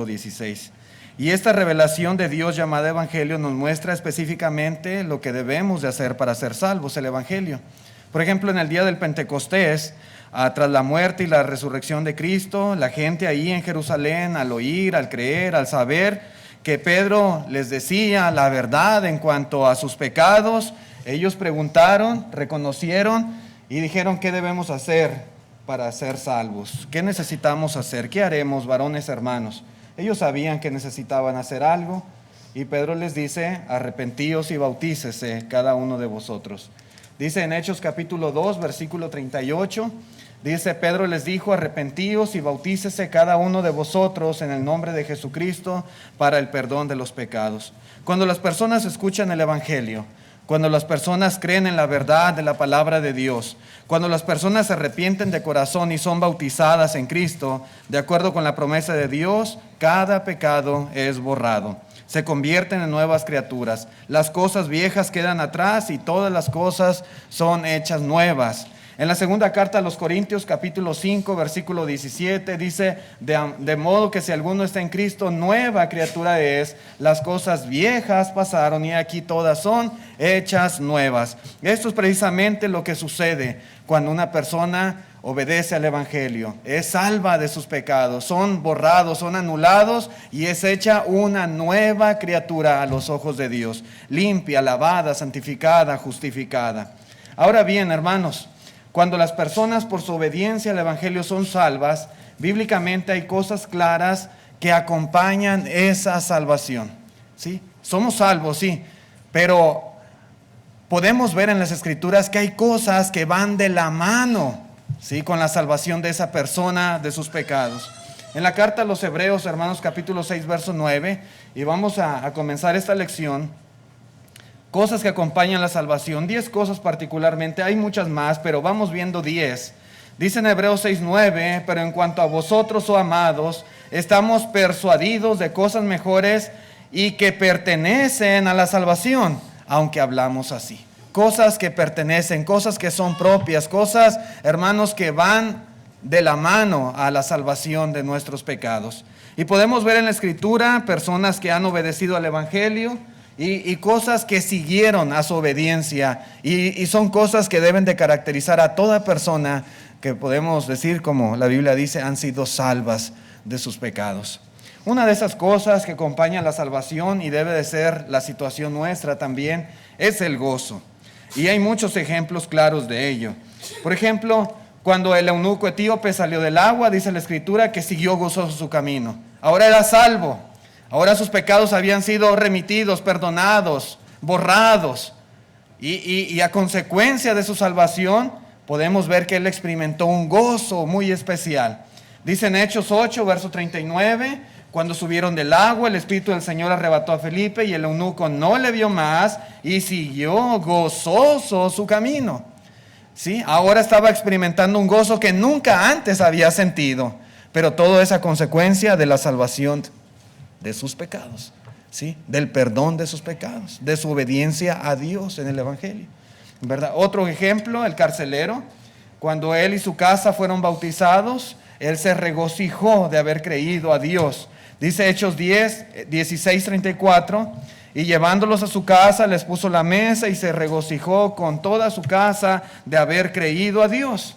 versículo 16. Y esta revelación de Dios llamada Evangelio nos muestra específicamente lo que debemos de hacer para ser salvos, el Evangelio. Por ejemplo, en el día del Pentecostés, tras la muerte y la resurrección de Cristo, la gente ahí en Jerusalén, al oír, al creer, al saber que Pedro les decía la verdad en cuanto a sus pecados, ellos preguntaron, reconocieron y dijeron: ¿qué debemos hacer para ser salvos? ¿Qué necesitamos hacer? ¿Qué haremos, varones hermanos? Ellos sabían que necesitaban hacer algo y Pedro les dice: arrepentíos y bautícese cada uno de vosotros. Dice en Hechos capítulo 2, versículo 38, dice: Pedro les dijo: arrepentíos y bautícese cada uno de vosotros en el nombre de Jesucristo para el perdón de los pecados. Cuando las personas escuchan el Evangelio, cuando las personas creen en la verdad de la palabra de Dios, cuando las personas se arrepienten de corazón y son bautizadas en Cristo, de acuerdo con la promesa de Dios, cada pecado es borrado. Se convierten en nuevas criaturas. Las cosas viejas quedan atrás y todas las cosas son hechas nuevas. En la segunda carta a los Corintios, capítulo 5, versículo 17, dice: de modo que si alguno está en Cristo, nueva criatura es, las cosas viejas pasaron y aquí todas son hechas nuevas. Esto es precisamente lo que sucede cuando una persona obedece al Evangelio. Es salva de sus pecados, son borrados, son anulados y es hecha una nueva criatura a los ojos de Dios, limpia, lavada, santificada, justificada. Ahora bien, hermanos, cuando las personas por su obediencia al Evangelio son salvas, bíblicamente hay cosas claras que acompañan esa salvación, ¿sí? Somos salvos, sí, pero podemos ver en las Escrituras que hay cosas que van de la mano, ¿sí?, con la salvación de esa persona de sus pecados. En la carta a los Hebreos, hermanos, capítulo 6, verso 9, y vamos a comenzar esta lección. Cosas que acompañan la salvación, 10 cosas particularmente, hay muchas más, pero vamos viendo 10. Dice en Hebreos 6:9, pero en cuanto a vosotros, oh amados, estamos persuadidos de cosas mejores y que pertenecen a la salvación, aunque hablamos así. Cosas que pertenecen, cosas que son propias, cosas, hermanos, que van de la mano a la salvación de nuestros pecados. Y podemos ver en la Escritura personas que han obedecido al Evangelio, y cosas que siguieron a su obediencia, y son cosas que deben de caracterizar a toda persona que podemos decir, como la Biblia dice, han sido salvas de sus pecados. Una de esas cosas que acompaña la salvación, y debe de ser la situación nuestra también, es el gozo. Y hay muchos ejemplos claros de ello. Por ejemplo, cuando el eunuco etíope salió del agua, dice la Escritura que siguió gozoso su camino. Ahora era salvo. Ahora sus pecados habían sido remitidos, perdonados, borrados. Y a consecuencia de su salvación, podemos ver que él experimentó un gozo muy especial. Dice en Hechos 8, verso 39, cuando subieron del agua, el Espíritu del Señor arrebató a Felipe y el eunuco no le vio más y siguió gozoso su camino. ¿Sí? Ahora estaba experimentando un gozo que nunca antes había sentido, pero todo es a consecuencia de la salvación de sus pecados, ¿sí?, del perdón de sus pecados, de su obediencia a Dios en el Evangelio, ¿verdad? Otro ejemplo, el carcelero, cuando él y su casa fueron bautizados, él se regocijó de haber creído a Dios. Dice Hechos 16:34, y llevándolos a su casa les puso la mesa y se regocijó con toda su casa de haber creído a Dios.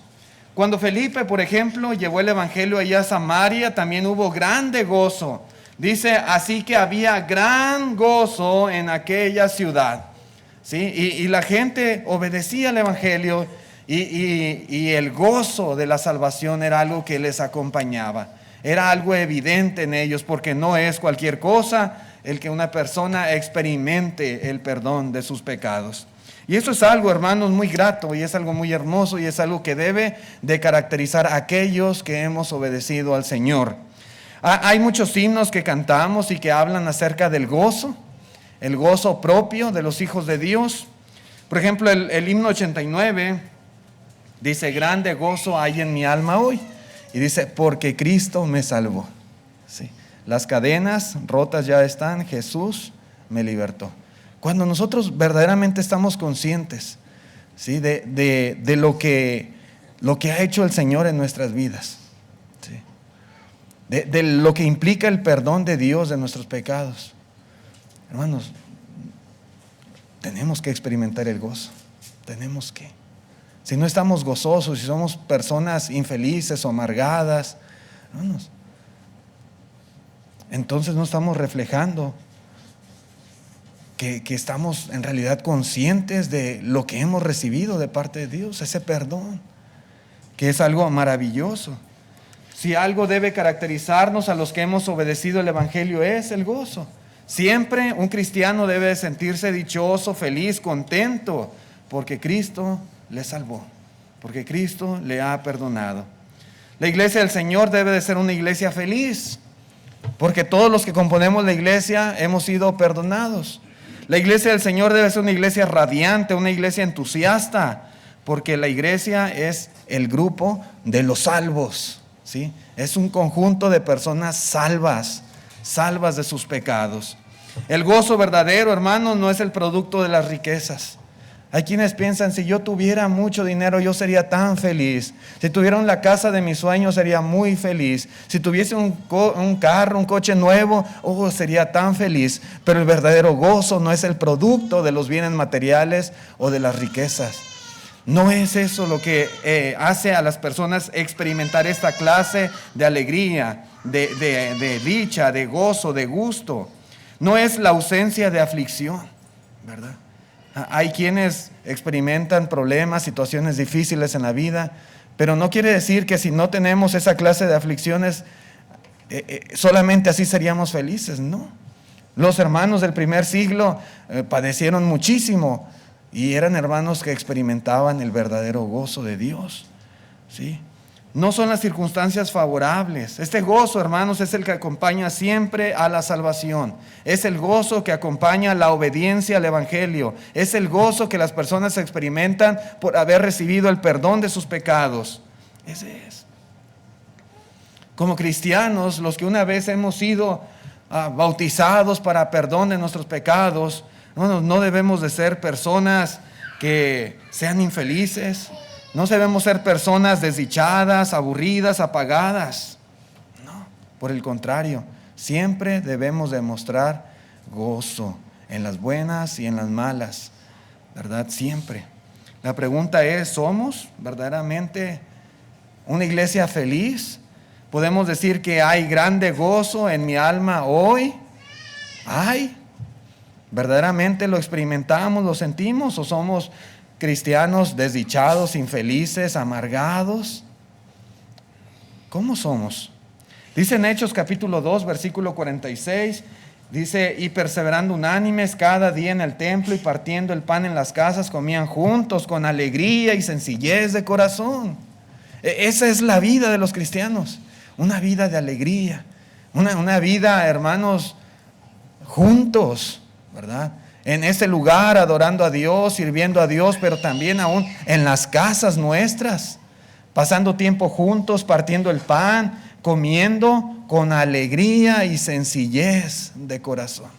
Cuando Felipe, por ejemplo, llevó el Evangelio allá a Samaria, también hubo grande gozo. Dice, así que había gran gozo en aquella ciudad, ¿sí? Y la gente obedecía al Evangelio y el gozo de la salvación era algo que les acompañaba. Era algo evidente en ellos, porque no es cualquier cosa el que una persona experimente el perdón de sus pecados. Y eso es algo, hermanos, muy grato, y es algo muy hermoso, y es algo que debe de caracterizar a aquellos que hemos obedecido al Señor. Hay muchos himnos que cantamos y que hablan acerca del gozo, el gozo propio de los hijos de Dios. Por ejemplo, el himno 89 dice, grande gozo hay en mi alma hoy. Y dice, porque Cristo me salvó. Sí. Las cadenas rotas ya están, Jesús me libertó. Cuando nosotros verdaderamente estamos conscientes, ¿sí?, de lo que ha hecho el Señor en nuestras vidas. ¿Sí? de lo que implica el perdón de Dios de nuestros pecados. Hermanos, tenemos que experimentar el gozo. Tenemos que. Si no estamos gozosos, si somos personas infelices o amargadas, hermanos, entonces no estamos reflejando que estamos en realidad conscientes de lo que hemos recibido de parte de Dios, ese perdón, que es algo maravilloso. Si algo debe caracterizarnos a los que hemos obedecido el Evangelio es el gozo. Siempre un cristiano debe sentirse dichoso, feliz, contento, porque Cristo le salvó, porque Cristo le ha perdonado. La iglesia del Señor debe de ser una iglesia feliz, porque todos los que componemos la iglesia hemos sido perdonados. La iglesia del Señor debe ser una iglesia radiante, una iglesia entusiasta, porque la iglesia es el grupo de los salvos, ¿sí? Es un conjunto de personas salvas de sus pecados. El gozo verdadero, hermanos, no es el producto de las riquezas. Hay quienes piensan, si yo tuviera mucho dinero, yo sería tan feliz. Si tuviera la casa de mis sueños, sería muy feliz. Si tuviese un carro, un coche nuevo, sería tan feliz. Pero el verdadero gozo no es el producto de los bienes materiales o de las riquezas. No es eso lo que hace a las personas experimentar esta clase de alegría, de dicha, de gozo, de gusto. No es la ausencia de aflicción, ¿verdad? Hay quienes experimentan problemas, situaciones difíciles en la vida, pero no quiere decir que si no tenemos esa clase de aflicciones, solamente así seríamos felices, no. Los hermanos del primer siglo padecieron muchísimo y eran hermanos que experimentaban el verdadero gozo de Dios, ¿sí? No son las circunstancias favorables. Este gozo, hermanos, es el que acompaña siempre a la salvación. Es el gozo que acompaña la obediencia al Evangelio. Es el gozo que las personas experimentan por haber recibido el perdón de sus pecados. Ese es. Como cristianos, los que una vez hemos sido bautizados para perdón de nuestros pecados, no debemos de ser personas que sean infelices. No debemos ser personas desdichadas, aburridas, apagadas. No, por el contrario, siempre debemos demostrar gozo en las buenas y en las malas, ¿verdad? Siempre. La pregunta es, ¿somos verdaderamente una iglesia feliz? ¿Podemos decir que hay grande gozo en mi alma hoy? ¿Hay? ¿Verdaderamente lo experimentamos, lo sentimos o somos cristianos desdichados, infelices, amargados? ¿Cómo somos? Dice en Hechos capítulo 2, versículo 46, dice, y perseverando unánimes cada día en el templo y partiendo el pan en las casas, comían juntos con alegría y sencillez de corazón. Esa es la vida de los cristianos, una vida de alegría, una vida, hermanos, juntos, ¿verdad? En ese lugar adorando a Dios, sirviendo a Dios, pero también aún en las casas nuestras, pasando tiempo juntos, partiendo el pan, comiendo con alegría y sencillez de corazón.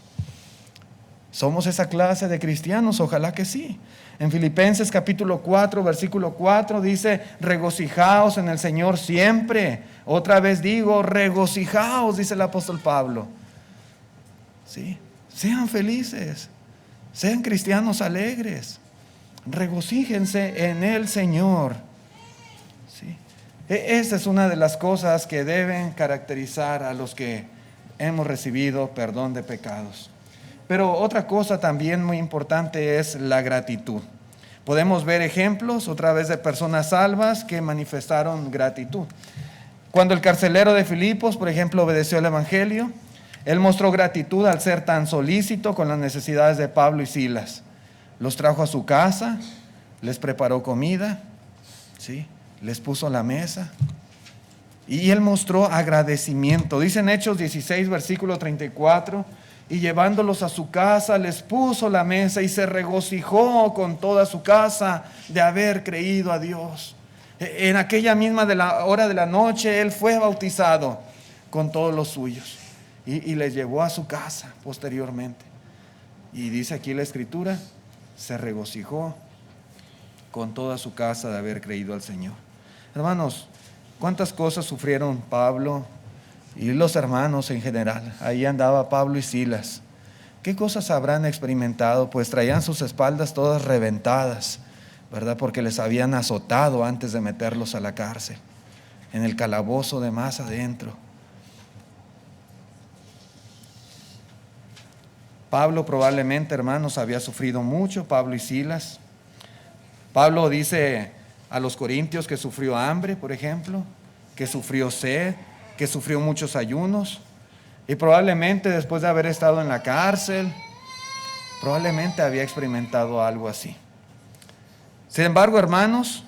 ¿Somos esa clase de cristianos? Ojalá que sí. En Filipenses capítulo 4, versículo 4 dice, regocijaos en el Señor siempre. Otra vez digo, regocijaos, dice el apóstol Pablo. ¿Sí? Sean felices. Sean cristianos alegres, regocíjense en el Señor. ¿Sí? Esa es una de las cosas que deben caracterizar a los que hemos recibido perdón de pecados. Pero otra cosa también muy importante es la gratitud. Podemos ver ejemplos otra vez de personas salvas que manifestaron gratitud. Cuando el carcelero de Filipos, por ejemplo, obedeció el Evangelio, él mostró gratitud al ser tan solícito con las necesidades de Pablo y Silas. Los trajo a su casa, les preparó comida, ¿sí? Les puso la mesa. Y él mostró agradecimiento. Dice en Hechos 16, versículo 34, y llevándolos a su casa, les puso la mesa y se regocijó con toda su casa de haber creído a Dios. En aquella misma hora de la noche, él fue bautizado con todos los suyos. Y les llevó a su casa posteriormente. Y dice aquí la Escritura, se regocijó con toda su casa de haber creído al Señor. Hermanos, ¿cuántas cosas sufrieron Pablo y los hermanos en general. Ahí andaba Pablo y Silas. ¿Qué cosas habrán experimentado? Pues traían sus espaldas todas reventadas, ¿verdad? Porque les habían azotado antes de meterlos a la cárcel, en el calabozo de más adentro. Pablo probablemente, hermanos, había sufrido mucho, Pablo y Silas. Pablo dice a los corintios que sufrió hambre, por ejemplo, que sufrió sed, que sufrió muchos ayunos. Y probablemente después de haber estado en la cárcel, probablemente había experimentado algo así. Sin embargo, hermanos,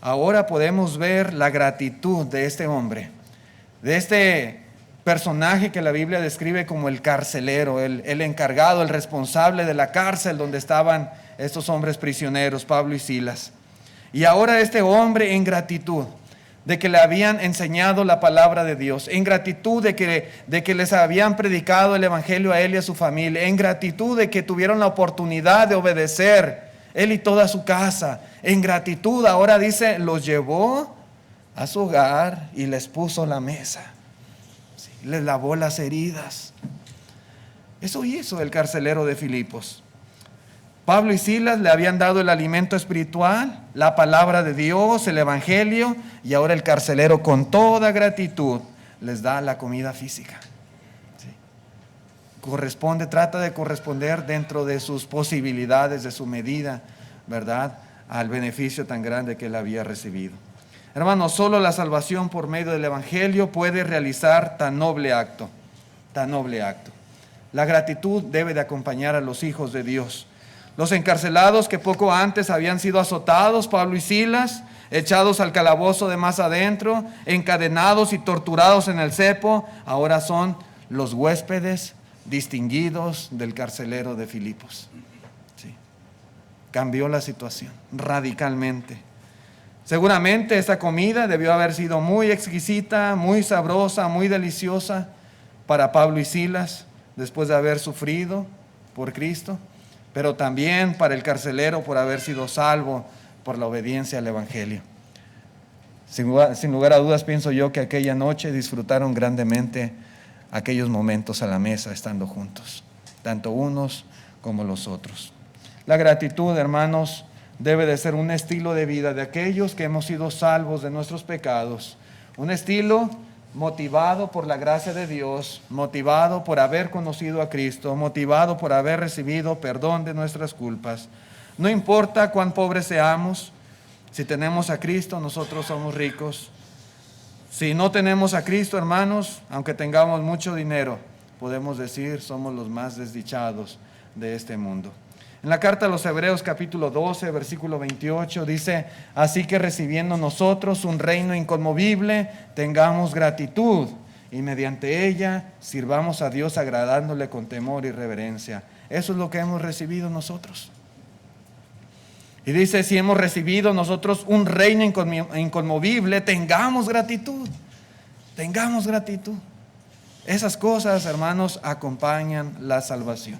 ahora podemos ver la gratitud de este hombre, de este personaje que la Biblia describe como el carcelero, el encargado, el responsable de la cárcel donde estaban estos hombres prisioneros, Pablo y Silas. Y ahora este hombre en gratitud de que le habían enseñado la palabra de Dios, en gratitud de que les habían predicado el evangelio a él y a su familia, en gratitud de que tuvieron la oportunidad de obedecer él y toda su casa, en gratitud ahora dice, los llevó a su hogar y les puso la mesa, sí, les lavó las heridas. Eso hizo el carcelero de Filipos. Pablo y Silas le habían dado el alimento espiritual, la palabra de Dios, el evangelio, y ahora el carcelero con toda gratitud les da la comida física. ¿Sí? Trata de corresponder dentro de sus posibilidades, de su medida, ¿verdad?, al beneficio tan grande que él había recibido. Hermanos, solo la salvación por medio del evangelio puede realizar tan noble acto, tan noble acto. La gratitud debe de acompañar a los hijos de Dios. Los encarcelados que poco antes habían sido azotados, Pablo y Silas, echados al calabozo de más adentro, encadenados y torturados en el cepo, ahora son los huéspedes distinguidos del carcelero de Filipos. Sí. Cambió la situación radicalmente. Seguramente esta comida debió haber sido muy exquisita, muy sabrosa, muy deliciosa para Pablo y Silas, después de haber sufrido por Cristo, pero también para el carcelero por haber sido salvo por la obediencia al evangelio. Sin lugar a dudas, pienso yo que aquella noche disfrutaron grandemente aquellos momentos a la mesa estando juntos, tanto unos como los otros. La gratitud, hermanos, debe de ser un estilo de vida de aquellos que hemos sido salvos de nuestros pecados, un estilo motivado por la gracia de Dios, motivado por haber conocido a Cristo, motivado por haber recibido perdón de nuestras culpas. No importa cuán pobres seamos, si tenemos a Cristo, nosotros somos ricos. Si no tenemos a Cristo, hermanos, aunque tengamos mucho dinero, podemos decir somos los más desdichados de este mundo. En la carta a los Hebreos capítulo 12, versículo 28 dice, así que recibiendo nosotros un reino inconmovible, tengamos gratitud y mediante ella sirvamos a Dios agradándole con temor y reverencia. Eso es lo que hemos recibido nosotros. Y dice, si hemos recibido nosotros un reino inconmovible, tengamos gratitud, tengamos gratitud. Esas cosas, hermanos, acompañan la salvación.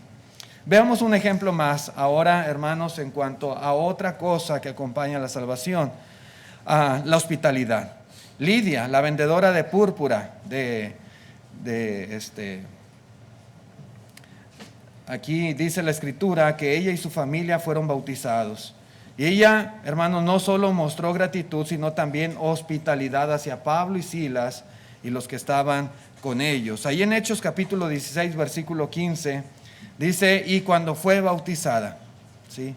Veamos un ejemplo más ahora, hermanos, en cuanto a otra cosa que acompaña la salvación, la hospitalidad. Lidia, la vendedora de púrpura, aquí dice la escritura que ella y su familia fueron bautizados. Y ella, hermanos, no solo mostró gratitud, sino también hospitalidad hacia Pablo y Silas y los que estaban con ellos. Ahí en Hechos capítulo 16, versículo 15, dice, y cuando fue bautizada, ¿sí?,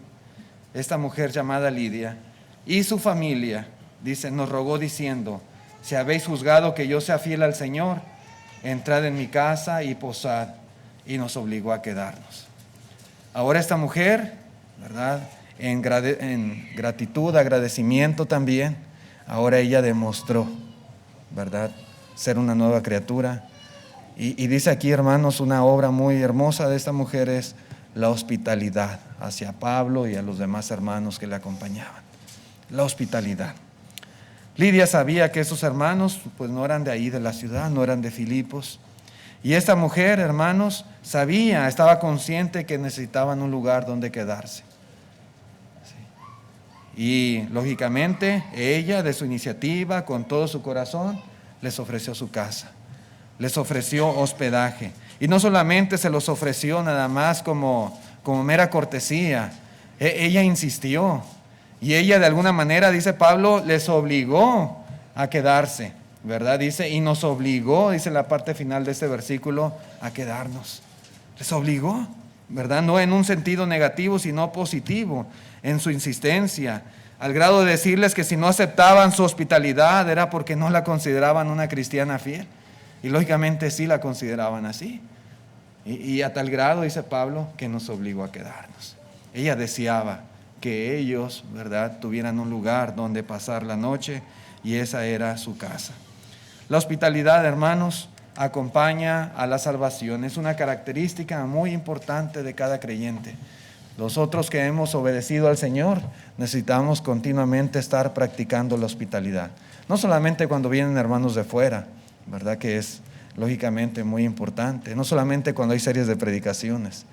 esta mujer llamada Lidia y su familia, dice, nos rogó diciendo, si habéis juzgado que yo sea fiel al Señor, entrad en mi casa y posad, y nos obligó a quedarnos. Ahora esta mujer, ¿verdad?, en gratitud, agradecimiento también, ahora ella demostró, ¿verdad?, ser una nueva criatura. Y dice aquí, hermanos, una obra muy hermosa de esta mujer es la hospitalidad hacia Pablo y a los demás hermanos que le acompañaban. La hospitalidad. Lidia sabía que esos hermanos pues no eran de ahí de la ciudad, no eran de Filipos. Y esta mujer, hermanos, sabía, estaba consciente que necesitaban un lugar donde quedarse. Sí. Y lógicamente ella, de su iniciativa, con todo su corazón, les ofreció su casa. les ofreció hospedaje. Y no solamente se los ofreció nada más como mera cortesía, ella insistió. Y ella de alguna manera, dice Pablo, les obligó a quedarse, ¿verdad? Dice, y nos obligó, dice la parte final de este versículo, a quedarnos. Les obligó, ¿verdad? No en un sentido negativo, sino positivo, en su insistencia, al grado de decirles que si no aceptaban su hospitalidad era porque no la consideraban una cristiana fiel. Y lógicamente sí la consideraban así. Y a tal grado, dice Pablo, que nos obligó a quedarnos. Ella deseaba que ellos, ¿verdad?, tuvieran un lugar donde pasar la noche, y esa era su casa. La hospitalidad, hermanos, acompaña a la salvación. Es una característica muy importante de cada creyente. Nosotros que hemos obedecido al Señor, necesitamos continuamente estar practicando la hospitalidad. No solamente cuando vienen hermanos de fuera, ¿verdad?, que es lógicamente muy importante. No solamente cuando hay series de predicaciones.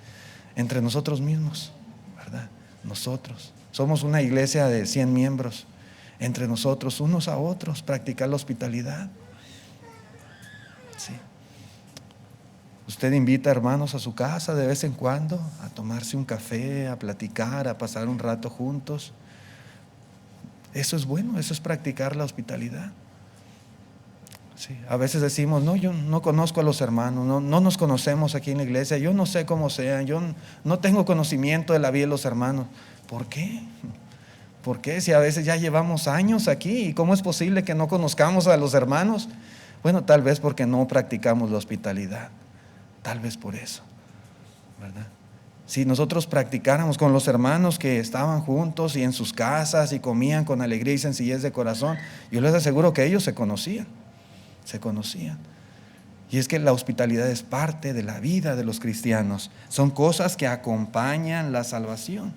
Entre nosotros mismos, ¿verdad? Nosotros somos una iglesia de 100 miembros. Entre nosotros, unos a otros, practicar la hospitalidad. Sí. Usted invita hermanos a su casa de vez en cuando a tomarse un café, a platicar, a pasar un rato juntos. Eso es bueno, eso es practicar la hospitalidad. Sí. A veces decimos, no, yo no conozco a los hermanos, no nos conocemos aquí en la iglesia, yo no sé cómo sean, yo no tengo conocimiento de la vida de los hermanos. ¿Por qué? ¿Por qué? Si a veces ya llevamos años aquí, ¿y cómo es posible que no conozcamos a los hermanos? Bueno, tal vez porque no practicamos la hospitalidad, tal vez por eso, ¿verdad? Si nosotros practicáramos con los hermanos que estaban juntos y en sus casas y comían con alegría y sencillez de corazón, yo les aseguro que ellos se conocían. Y es que la hospitalidad es parte de la vida de los cristianos. Son cosas que acompañan la salvación.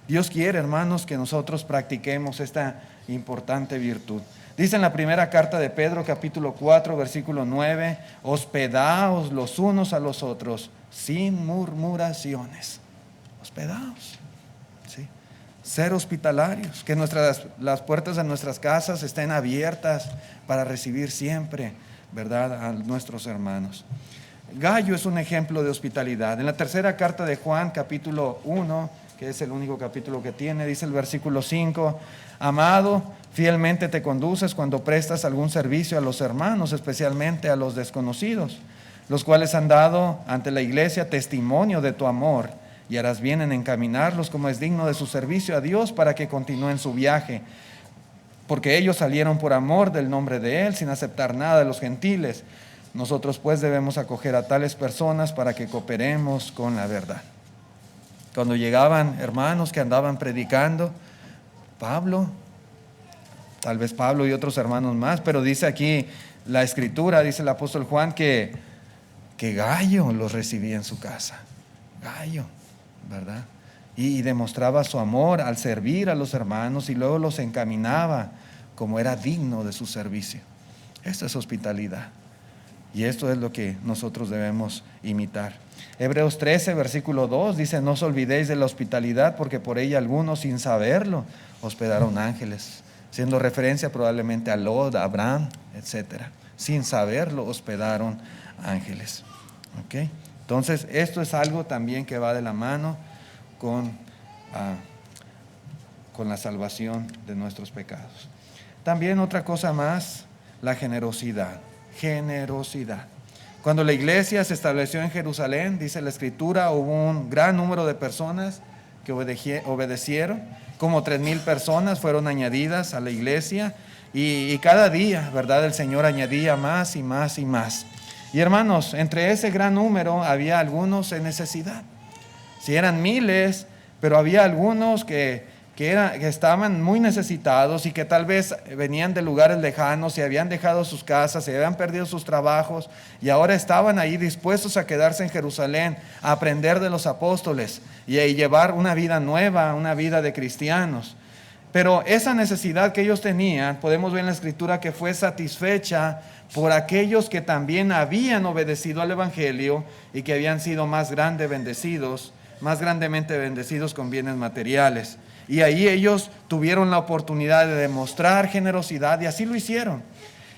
Dios quiere, hermanos, que nosotros practiquemos esta importante virtud. Dice en la primera carta de Pedro, capítulo 4, versículo 9, hospedaos los unos a los otros sin murmuraciones. Hospedaos, ¿sí? Ser hospitalarios, que las puertas de nuestras casas estén abiertas para recibir siempre, ¿verdad?, a nuestros hermanos. Gallo es un ejemplo de hospitalidad. En la tercera carta de Juan, capítulo 1, que es el único capítulo que tiene, dice el versículo 5, amado, fielmente te conduces cuando prestas algún servicio a los hermanos, especialmente a los desconocidos, los cuales han dado ante la iglesia testimonio de tu amor, y harás bien en encaminarlos como es digno de su servicio a Dios para que continúen su viaje, porque ellos salieron por amor del nombre de Él sin aceptar nada de los gentiles. Nosotros pues debemos acoger a tales personas para que cooperemos con la verdad. Cuando llegaban hermanos que andaban predicando, Pablo, tal vez Pablo y otros hermanos más, pero dice aquí la escritura, dice el apóstol Juan que Gallo los recibía en su casa. Gallo, ¿verdad? Y demostraba su amor al servir a los hermanos y luego los encaminaba como era digno de su servicio. Esto es hospitalidad. Y esto es lo que nosotros debemos imitar. Hebreos 13, versículo 2 dice, no os olvidéis de la hospitalidad, porque por ella algunos sin saberlo hospedaron ángeles, siendo referencia probablemente a Lot, a Abraham, etc. Sin saberlo hospedaron ángeles. ¿Okay? Entonces esto es algo también que va de la mano con la salvación de nuestros pecados. También otra cosa más, la generosidad. Generosidad. Cuando la iglesia se estableció en Jerusalén, dice la escritura, hubo un gran número de personas que obedecieron, como 3,000 personas fueron añadidas a la iglesia y cada día, ¿verdad?, el Señor añadía más y más y más. Y hermanos, entre ese gran número había algunos en necesidad. Si eran miles, pero había algunos que estaban muy necesitados y que tal vez venían de lugares lejanos y habían dejado sus casas, y habían perdido sus trabajos y ahora estaban ahí dispuestos a quedarse en Jerusalén, a aprender de los apóstoles y a llevar una vida nueva, una vida de cristianos. Pero esa necesidad que ellos tenían, podemos ver en la escritura que fue satisfecha por aquellos que también habían obedecido al evangelio y que habían sido más grandemente bendecidos con bienes materiales. Y ahí ellos tuvieron la oportunidad de demostrar generosidad y así lo hicieron.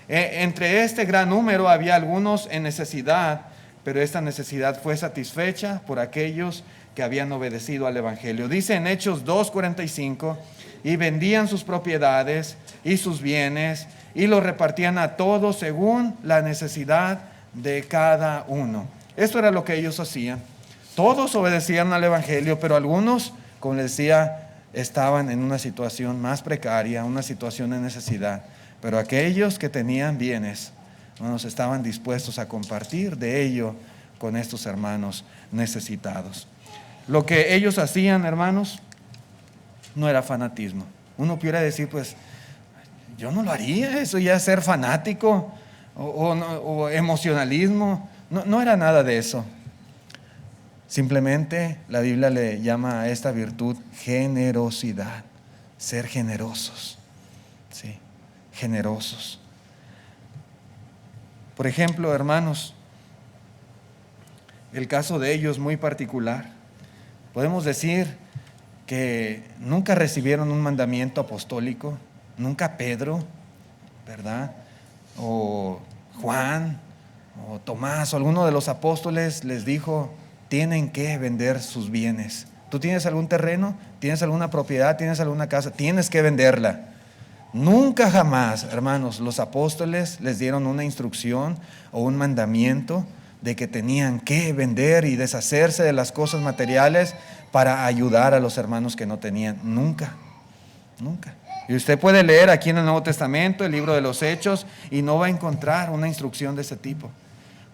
Entre este gran número había algunos en necesidad, pero esta necesidad fue satisfecha por aquellos que habían obedecido al Evangelio. Dice en Hechos 2:45, y vendían sus propiedades y sus bienes y los repartían a todos según la necesidad de cada uno. Esto era lo que ellos hacían. Todos obedecían al Evangelio, pero algunos, como les decía, estaban en una situación más precaria, una situación de necesidad. Pero aquellos que tenían bienes, hermanos, estaban dispuestos a compartir de ello con estos hermanos necesitados. Lo que ellos hacían, hermanos, no era fanatismo. Uno pudiera decir, pues, yo no lo haría, eso ya es ser fanático o emocionalismo. No era nada de eso. Simplemente la Biblia le llama a esta virtud generosidad, ser generosos, ¿sí? Generosos. Por ejemplo, hermanos, el caso de ellos muy particular. Podemos decir que nunca recibieron un mandamiento apostólico, nunca Pedro, ¿verdad? O Juan, o Tomás, o alguno de los apóstoles les dijo, tienen que vender sus bienes. ¿Tú tienes algún terreno? ¿Tienes alguna propiedad? ¿Tienes alguna casa? Tienes que venderla. Nunca jamás, hermanos, los apóstoles les dieron una instrucción o un mandamiento de que tenían que vender y deshacerse de las cosas materiales para ayudar a los hermanos que no tenían. Nunca, nunca. Y usted puede leer aquí en el Nuevo Testamento, el libro de los Hechos, y no va a encontrar una instrucción de ese tipo.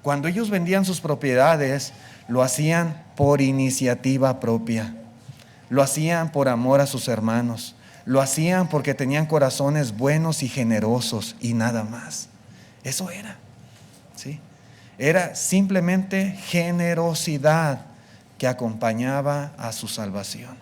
Cuando ellos vendían sus propiedades, lo hacían por iniciativa propia. Lo hacían por amor a sus hermanos. Lo hacían porque tenían corazones buenos y generosos y nada más. Eso era, ¿sí? Era simplemente generosidad que acompañaba a su salvación.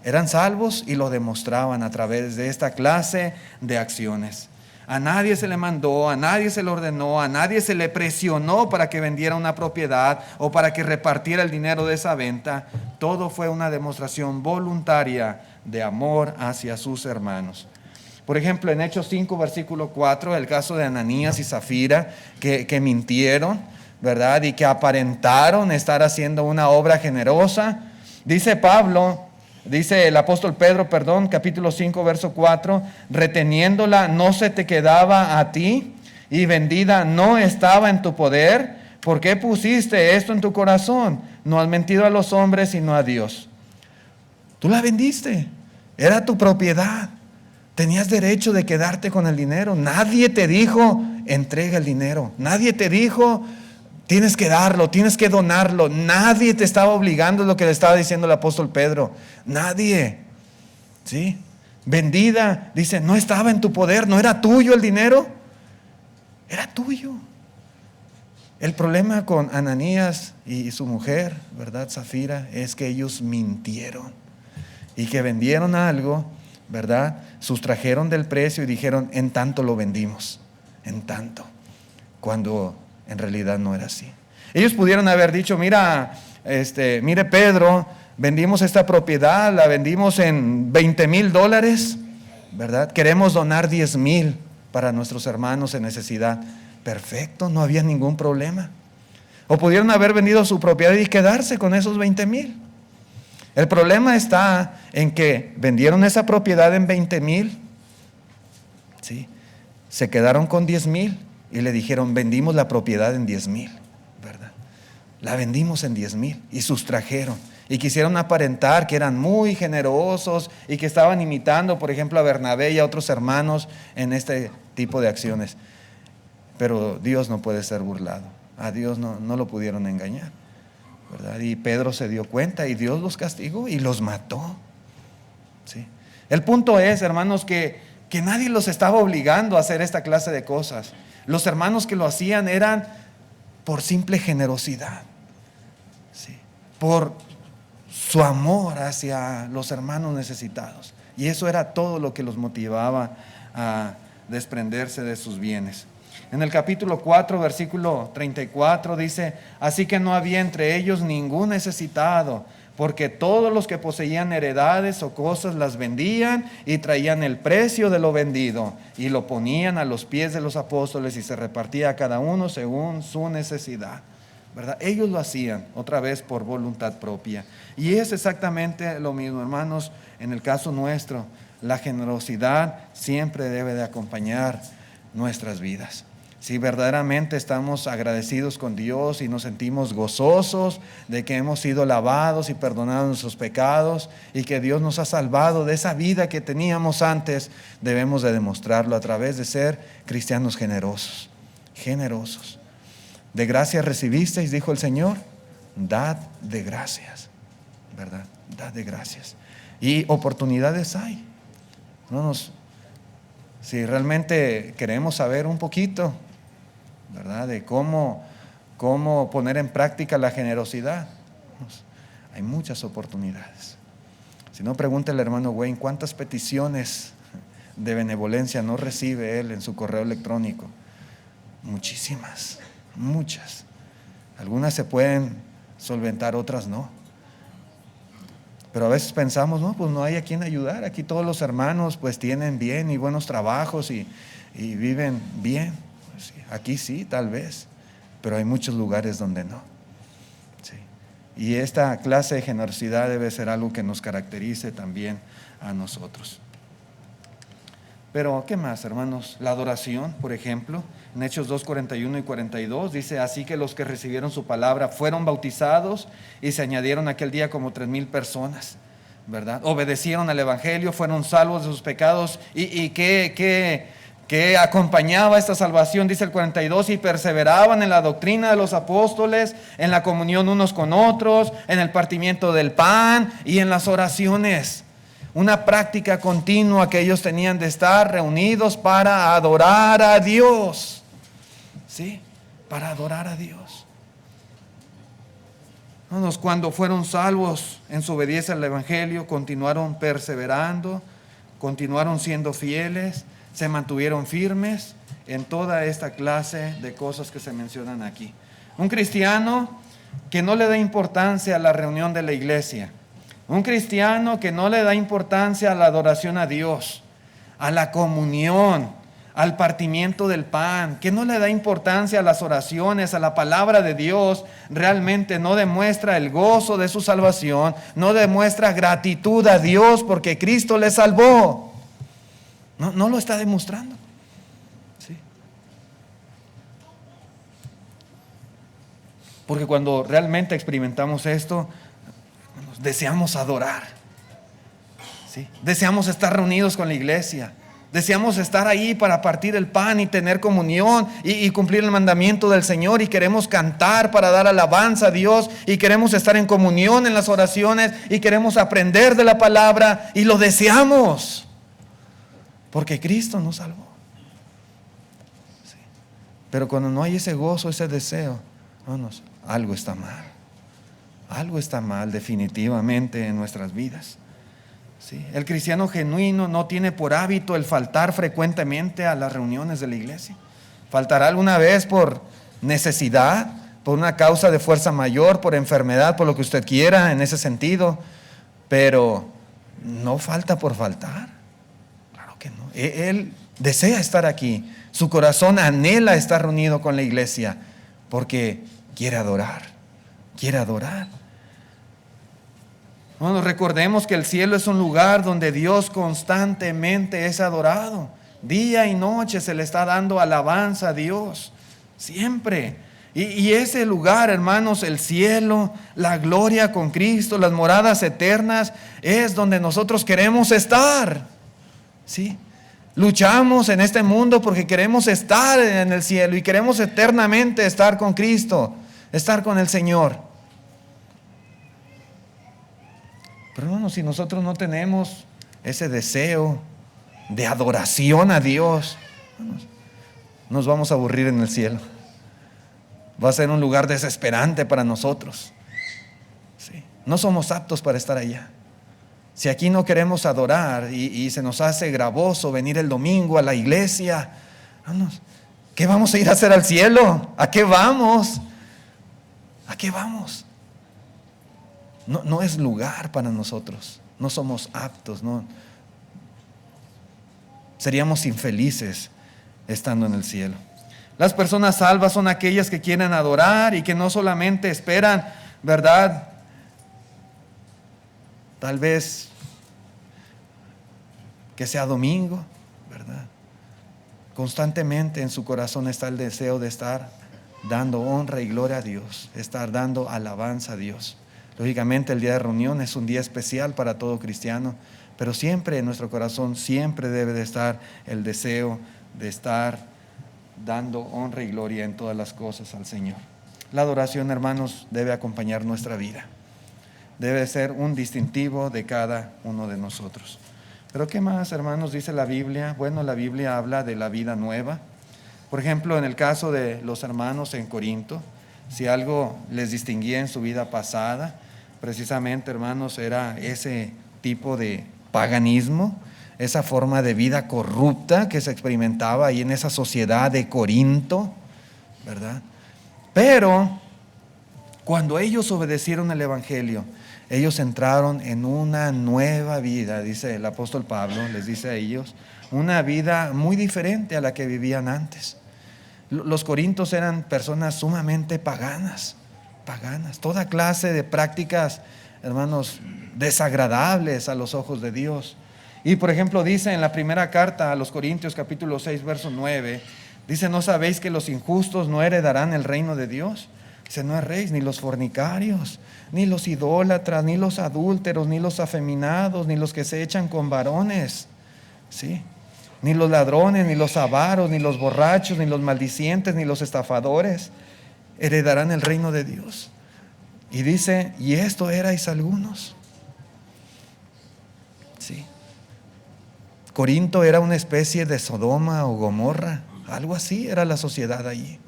Eran salvos y lo demostraban a través de esta clase de acciones. A nadie se le mandó, a nadie se le ordenó, a nadie se le presionó para que vendiera una propiedad o para que repartiera el dinero de esa venta. Todo fue una demostración voluntaria de amor hacia sus hermanos. Por ejemplo, en Hechos 5, versículo 4, el caso de Ananías y Zafira, que mintieron, ¿verdad? Y que aparentaron estar haciendo una obra generosa. Dice el apóstol Pedro, capítulo 5, verso 4, reteniéndola no se te quedaba a ti y vendida no estaba en tu poder. ¿Por qué pusiste esto en tu corazón? No has mentido a los hombres sino a Dios. Tú la vendiste, era tu propiedad. Tenías derecho de quedarte con el dinero. Nadie te dijo, entrega el dinero. Nadie te dijo, tienes que darlo, tienes que donarlo. Nadie te estaba obligando, es lo que le estaba diciendo el apóstol Pedro. Nadie, ¿sí? Vendida, dice, no estaba en tu poder, no era tuyo el dinero, era tuyo. El problema con Ananías y su mujer, ¿verdad? Zafira, es que ellos mintieron y que vendieron algo, ¿verdad? Sustrajeron del precio y dijeron, en tanto lo vendimos, en tanto, cuando en realidad no era así. Ellos pudieron haber dicho, mire Pedro, vendimos esta propiedad, la vendimos en $20,000, ¿verdad? Queremos donar 10,000 para nuestros hermanos en necesidad. Perfecto, no había ningún problema. O pudieron haber vendido su propiedad y quedarse con esos 20,000. El problema está en que vendieron esa propiedad en 20,000, ¿sí? Se quedaron con 10,000 y le dijeron, vendimos la propiedad en 10,000, ¿verdad? La vendimos en 10,000 y sustrajeron y quisieron aparentar que eran muy generosos y que estaban imitando, por ejemplo, a Bernabé y a otros hermanos en este tipo de acciones. Pero Dios no puede ser burlado. A Dios no lo pudieron engañar, ¿verdad? Y Pedro se dio cuenta y Dios los castigó y los mató, ¿sí? El punto es, hermanos, que nadie los estaba obligando a hacer esta clase de cosas. Los hermanos que lo hacían eran por simple generosidad, ¿sí? Por su amor hacia los hermanos necesitados. Y eso era todo lo que los motivaba a desprenderse de sus bienes. En el capítulo 4, versículo 34 dice, así que no había entre ellos ningún necesitado, porque todos los que poseían heredades o cosas las vendían y traían el precio de lo vendido y lo ponían a los pies de los apóstoles y se repartía a cada uno según su necesidad, ¿verdad? Ellos lo hacían otra vez por voluntad propia. Y es exactamente lo mismo, hermanos, en el caso nuestro. La generosidad siempre debe de acompañar nuestras vidas. Si verdaderamente estamos agradecidos con Dios y nos sentimos gozosos de que hemos sido lavados y perdonados nuestros pecados y que Dios nos ha salvado de esa vida que teníamos antes, debemos de demostrarlo a través de ser cristianos generosos. Generosos. De gracias recibisteis, dijo el Señor, dad de gracias, ¿verdad? Dad de gracias. Y oportunidades hay. Si realmente queremos saber un poquito, ¿verdad?, de cómo poner en práctica la generosidad, hay muchas oportunidades. Si no, pregunte al hermano Wayne cuántas peticiones de benevolencia no recibe él en su correo electrónico. Muchísimas, muchas. Algunas se pueden solventar, otras no. Pero a veces pensamos, no, pues no hay a quien ayudar. Aquí todos los hermanos pues tienen bien y buenos trabajos y viven bien. Pues sí, aquí sí, tal vez, pero hay muchos lugares donde no. Sí. Y esta clase de generosidad debe ser algo que nos caracterice también a nosotros. Pero, ¿qué más, hermanos? La adoración, por ejemplo, en Hechos 2, 41 y 42, dice, así que los que recibieron su palabra fueron bautizados y se añadieron aquel día como 3,000 personas, ¿verdad? Obedecieron al Evangelio, fueron salvos de sus pecados. ¿Y qué acompañaba esta salvación? Dice el 42, y perseveraban en la doctrina de los apóstoles, en la comunión unos con otros, en el partimiento del pan y en las oraciones. Una práctica continua que ellos tenían de estar reunidos para adorar a Dios. ¿Sí? Para adorar a Dios. Cuando fueron salvos en su obediencia al Evangelio, continuaron perseverando, continuaron siendo fieles, se mantuvieron firmes en toda esta clase de cosas que se mencionan aquí. Un cristiano que no le da importancia a la reunión de la iglesia, un cristiano que no le da importancia a la adoración a Dios, a la comunión, al partimiento del pan, que no le da importancia a las oraciones, a la palabra de Dios, realmente no demuestra el gozo de su salvación, no demuestra gratitud a Dios porque Cristo le salvó. No lo está demostrando. ¿Sí? Porque cuando realmente experimentamos esto, deseamos adorar, ¿sí? Deseamos estar reunidos con la iglesia, deseamos estar ahí para partir el pan y tener comunión y cumplir el mandamiento del Señor, y queremos cantar para dar alabanza a Dios, y queremos estar en comunión en las oraciones, y queremos aprender de la palabra, y lo deseamos porque Cristo nos salvó. ¿Sí? Pero cuando no hay ese gozo, ese deseo, hermanos, algo está mal. Algo está mal definitivamente en nuestras vidas. ¿Sí? El cristiano genuino no tiene por hábito el faltar frecuentemente a las reuniones de la iglesia. Faltará alguna vez por necesidad, por una causa de fuerza mayor, por enfermedad, por lo que usted quiera en ese sentido, pero no falta por faltar. Claro que no. Él desea estar aquí. Su corazón anhela estar reunido con la iglesia porque quiere adorar. Quiere adorar. Bueno, recordemos que el cielo es un lugar donde Dios constantemente es adorado. Día y noche se le está dando alabanza a Dios. Siempre. Y ese lugar, hermanos, el cielo, la gloria con Cristo, las moradas eternas, es donde nosotros queremos estar. ¿Sí? Luchamos en este mundo porque queremos estar en el cielo y queremos eternamente estar con Cristo, estar con el Señor. Pero hermanos, si nosotros no tenemos ese deseo de adoración a Dios, nos vamos a aburrir en el cielo. Va a ser un lugar desesperante para nosotros. Sí. No somos aptos para estar allá. Si aquí no queremos adorar y se nos hace gravoso venir el domingo a la iglesia, hermanos, ¿qué vamos a ir a hacer al cielo? ¿A qué vamos? ¿A qué vamos? no es lugar para nosotros. No somos aptos, no. Seríamos infelices estando en el cielo. Las personas salvas son aquellas que quieren adorar y que no solamente esperan, ¿verdad? Tal vez que sea domingo, ¿verdad? Constantemente en su corazón está el deseo de estar dando honra y gloria a Dios, estar dando alabanza a Dios. Lógicamente el día de reunión es un día especial para todo cristiano, pero siempre en nuestro corazón siempre debe de estar el deseo de estar dando honra y gloria en todas las cosas al Señor. La adoración, hermanos, debe acompañar nuestra vida. Debe ser un distintivo de cada uno de nosotros. Pero ¿qué más, hermanos, dice la Biblia? Bueno, la Biblia habla de la vida nueva. Por ejemplo, en el caso de los hermanos en Corinto, si algo les distinguía en su vida pasada, precisamente, hermanos, era ese tipo de paganismo, esa forma de vida corrupta que se experimentaba ahí en esa sociedad de Corinto, ¿verdad? Pero cuando ellos obedecieron el Evangelio, ellos entraron en una nueva vida, dice el apóstol Pablo, les dice a ellos, una vida muy diferente a la que vivían antes. Los corintios eran personas sumamente paganas, toda clase de prácticas, hermanos, desagradables a los ojos de Dios. Y por ejemplo dice en la primera carta a los Corintios capítulo 6 verso 9, dice, ¿no sabéis que los injustos no heredarán el reino de Dios? Dice, no erréis, ni los fornicarios, ni los idólatras, ni los adúlteros, ni los afeminados, ni los que se echan con varones, ¿sí? Ni los ladrones, ni los avaros, ni los borrachos, ni los maldicientes, ni los estafadores heredarán el reino de Dios. Y dice, y esto erais algunos. Sí. Corinto era una especie de Sodoma o Gomorra, algo así era la sociedad allí.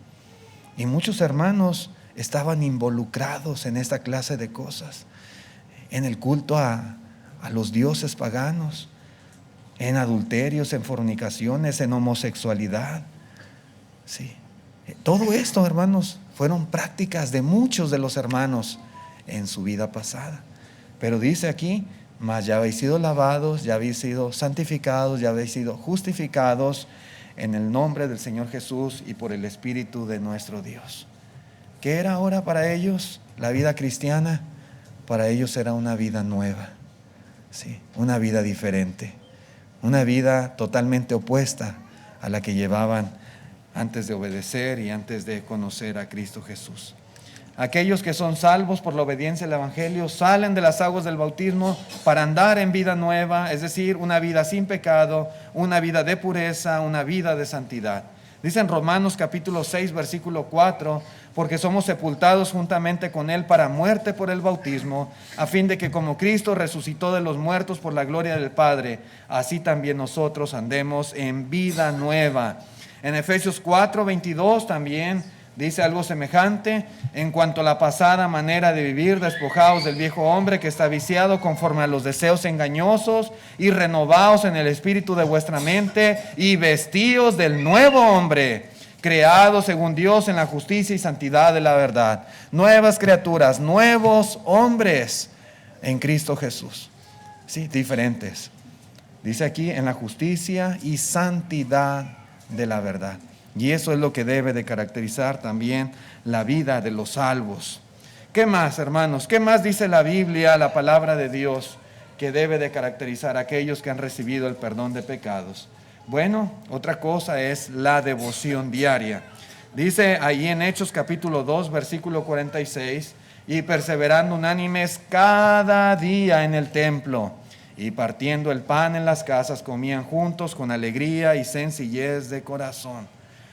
Y muchos hermanos estaban involucrados en esta clase de cosas, en el culto a los dioses paganos, en adulterios, en fornicaciones, en homosexualidad. Sí. Todo esto, hermanos, fueron prácticas de muchos de los hermanos en su vida pasada. Pero dice aquí, mas ya habéis sido lavados, ya habéis sido santificados, ya habéis sido justificados en el nombre del Señor Jesús y por el Espíritu de nuestro Dios. ¿Qué era ahora para ellos la vida cristiana? Para ellos era una vida nueva, ¿sí? Una vida diferente, una vida totalmente opuesta a la que llevaban antes de obedecer y antes de conocer a Cristo Jesús. Aquellos que son salvos por la obediencia al Evangelio salen de las aguas del bautismo para andar en vida nueva, es decir, una vida sin pecado, una vida de pureza, una vida de santidad. Dice en Romanos capítulo 6, versículo 4, porque somos sepultados juntamente con Él para muerte por el bautismo, a fin de que como Cristo resucitó de los muertos por la gloria del Padre, así también nosotros andemos en vida nueva. En Efesios 4, 22 también dice algo semejante, en cuanto a la pasada manera de vivir, despojaos del viejo hombre que está viciado conforme a los deseos engañosos y renovaos en el espíritu de vuestra mente y vestíos del nuevo hombre, creado según Dios en la justicia y santidad de la verdad. Nuevas criaturas, nuevos hombres en Cristo Jesús. Sí, diferentes. Dice aquí en la justicia y santidad de la verdad. Y eso es lo que debe de caracterizar también la vida de los salvos. ¿Qué más, hermanos? ¿Qué más dice la Biblia, la palabra de Dios, que debe de caracterizar a aquellos que han recibido el perdón de pecados? Bueno, otra cosa es la devoción diaria. Dice ahí en Hechos capítulo 2, versículo 46, y perseverando unánimes cada día en el templo, y partiendo el pan en las casas, comían juntos con alegría y sencillez de corazón.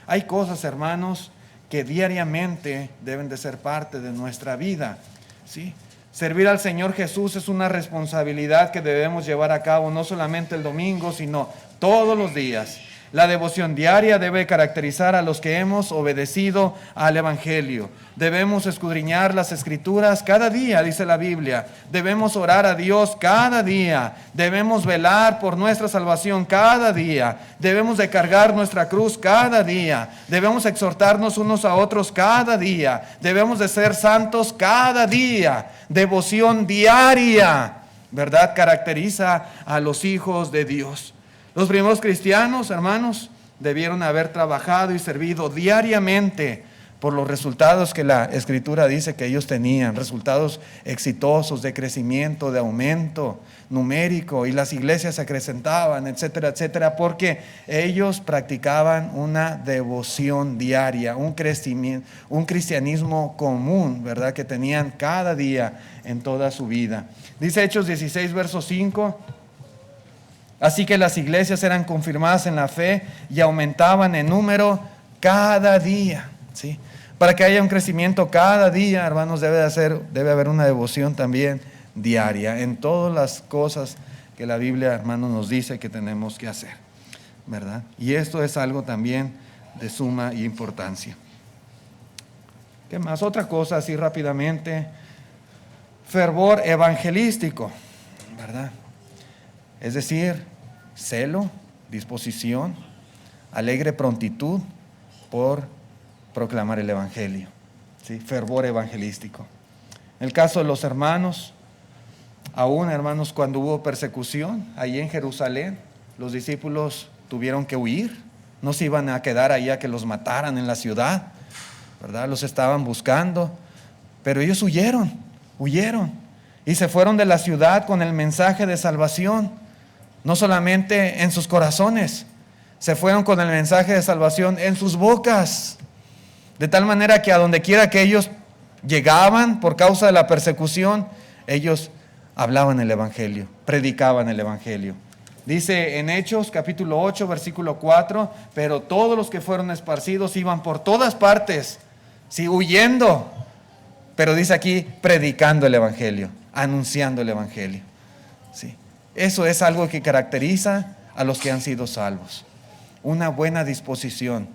Hay cosas, hermanos, que diariamente deben de ser parte de nuestra vida, ¿sí? Servir al Señor Jesús es una responsabilidad que debemos llevar a cabo no solamente el domingo, sino todos los días. La devoción diaria debe caracterizar a los que hemos obedecido al Evangelio. Debemos escudriñar las Escrituras cada día, dice la Biblia. Debemos orar a Dios cada día. Debemos velar por nuestra salvación cada día. Debemos de cargar nuestra cruz cada día. Debemos exhortarnos unos a otros cada día. Debemos de ser santos cada día. Devoción diaria, ¿verdad?, caracteriza a los hijos de Dios. Los primeros cristianos, hermanos, debieron haber trabajado y servido diariamente por los resultados que la Escritura dice que ellos tenían, resultados exitosos de crecimiento, de aumento numérico, y las iglesias se acrecentaban, etcétera, etcétera, porque ellos practicaban una devoción diaria, un cristianismo común, ¿verdad?, que tenían cada día en toda su vida. Dice Hechos 16, verso 5. Así que las iglesias eran confirmadas en la fe y aumentaban en número cada día, ¿sí? Para que haya un crecimiento cada día, hermanos, debe haber una devoción también diaria en todas las cosas que la Biblia, hermanos, nos dice que tenemos que hacer, ¿verdad? Y esto es algo también de suma importancia. ¿Qué más? Otra cosa, así rápidamente: fervor evangelístico, ¿verdad? Es decir, celo, disposición, alegre prontitud por proclamar el Evangelio, ¿sí? Fervor evangelístico. En el caso de los hermanos, aún, hermanos, cuando hubo persecución allí en Jerusalén, los discípulos tuvieron que huir. No se iban a quedar allá a que los mataran en la ciudad, ¿verdad? Los estaban buscando, pero ellos huyeron y se fueron de la ciudad con el mensaje de salvación. No solamente en sus corazones, se fueron con el mensaje de salvación en sus bocas. De tal manera que a donde quiera que ellos llegaban por causa de la persecución, ellos hablaban el Evangelio, predicaban el Evangelio. Dice en Hechos capítulo 8, versículo 4, pero todos los que fueron esparcidos iban por todas partes, sí, huyendo, pero dice aquí, predicando el Evangelio, anunciando el Evangelio, sí. Eso es algo que caracteriza a los que han sido salvos. Una buena disposición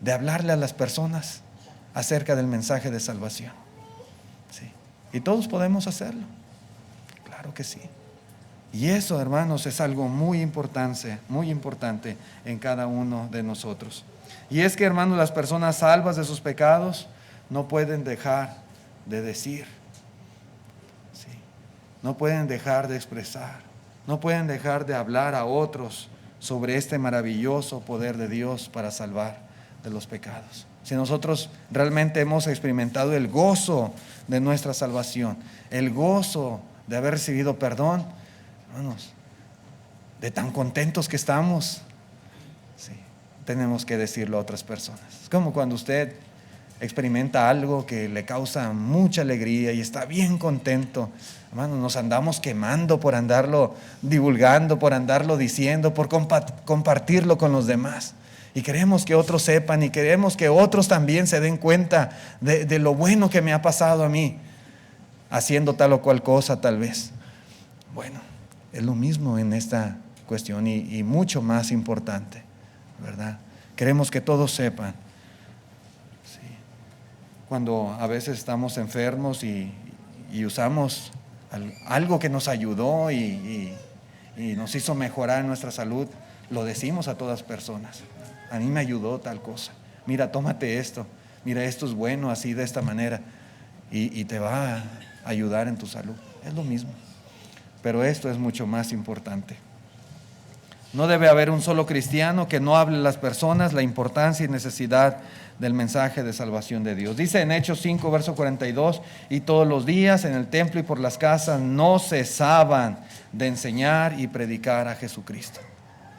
de hablarle a las personas acerca del mensaje de salvación. Sí. Y todos podemos hacerlo. Claro que sí. Y eso, hermanos, es algo muy importante en cada uno de nosotros. Y es que, hermanos, las personas salvas de sus pecados no pueden dejar de decir. Sí. No pueden dejar de expresar. No pueden dejar de hablar a otros sobre este maravilloso poder de Dios para salvar de los pecados. Si nosotros realmente hemos experimentado el gozo de nuestra salvación, el gozo de haber recibido perdón, hermanos, de tan contentos que estamos, sí, tenemos que decirlo a otras personas. Es como cuando usted experimenta algo que le causa mucha alegría y está bien contento. Hermanos, nos andamos quemando por andarlo divulgando, por andarlo diciendo, por compartirlo con los demás. Y queremos que otros sepan y queremos que otros también se den cuenta de lo bueno que me ha pasado a mí, haciendo tal o cual cosa tal vez. Bueno, es lo mismo en esta cuestión y mucho más importante, ¿verdad? Queremos que todos sepan. Sí. Cuando a veces estamos enfermos y usamos algo que nos ayudó y nos hizo mejorar nuestra salud, lo decimos a todas personas. A mí me ayudó tal cosa. Mira, tómate esto. Mira, esto es bueno así de esta manera. Y te va a ayudar en tu salud. Es lo mismo. Pero esto es mucho más importante. No debe haber un solo cristiano que no hable a las personas la importancia y necesidad del mensaje de salvación de Dios. Dice en Hechos 5, verso 42, y todos los días en el templo y por las casas no cesaban de enseñar y predicar a Jesucristo.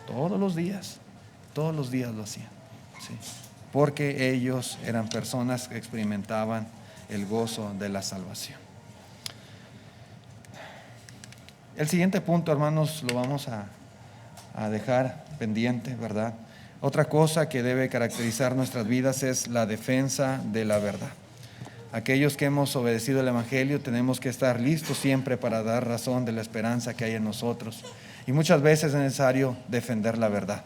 Todos los días lo hacían, ¿sí? Porque ellos eran personas que experimentaban el gozo de la salvación. El siguiente punto, hermanos, lo vamos a dejar pendiente, ¿verdad? Otra cosa que debe caracterizar nuestras vidas es la defensa de la verdad. Aquellos que hemos obedecido el Evangelio tenemos que estar listos siempre para dar razón de la esperanza que hay en nosotros. Y muchas veces es necesario defender la verdad,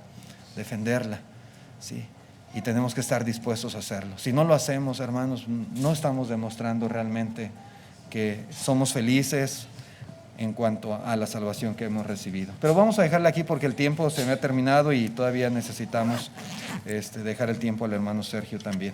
defenderla, ¿sí? Y tenemos que estar dispuestos a hacerlo. Si no lo hacemos, hermanos, no estamos demostrando realmente que somos felices en cuanto a la salvación que hemos recibido. Pero vamos a dejarla aquí porque el tiempo se me ha terminado y todavía necesitamos dejar el tiempo al hermano Sergio también.